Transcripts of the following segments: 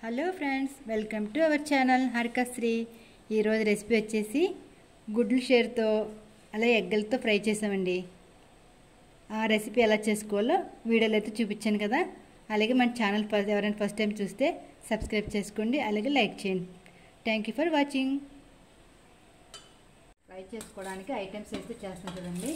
Hello friends, welcome to our channel Harikashri. ఈరోజు recipe వచ్చేసి గుడ్లు షేర్తో అలాగే ఎగ్గలతో ఫ్రై చేసామండి. ఆ రెసిపీ ఎలా చేసుకోవాలో వీడియోలో అయితే చూపించాను కదా. అలాగే మన ఛానల్ ఎవరైనా ఫస్ట్ టైం చూస్తే సబ్స్క్రైబ్ చేసుకోండి, అలాగే లైక్ చేయండి. Thank you for watching. Fry చేసుకోవడానికి ఐటమ్స్ వేస్తే చేస్తాను చూడండి.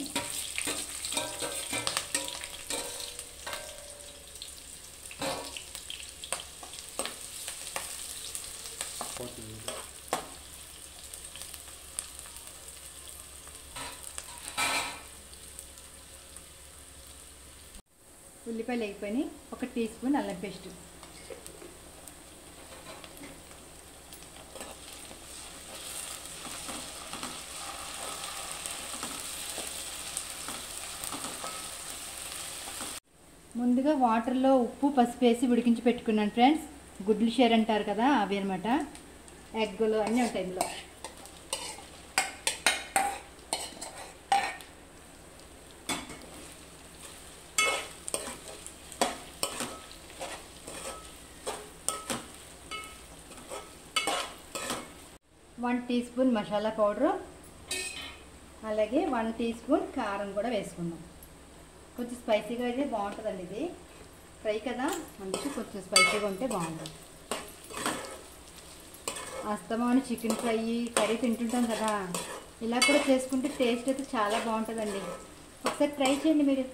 ఉల్లిపాయలు వేగిపోయి 1 టీ స్పూన్ అల్లం పేస్ట్, ముందుగా వాటర్లో ఉప్పు పసుపు వేసి ఉడికించి పెట్టుకున్నాను ఫ్రెండ్స్. గుడ్లు షేర్ అంటారు కదా, అవి అనమాట. ఎగ్గులు అన్నీ ఉంటాయి ఇందులో. One teaspoon masala powder, అలాగే 1 టీ స్పూన్ కారం కూడా వేసుకుందాం. కొంచెం స్పైసీగా అయితే బాగుంటుందండి. ఇది ఫ్రై కదా, అందుకే కొంచెం స్పైసీగా ఉంటే బాగుంటుంది. అస్తమాను చికెన్ ఫ్రై కర్రీ తింటుంటాం కదా, ఇలా కూడా చేసుకుంటే టేస్ట్ అయితే చాలా బాగుంటుందండి. ఒకసారి ట్రై చేయండి మీరు.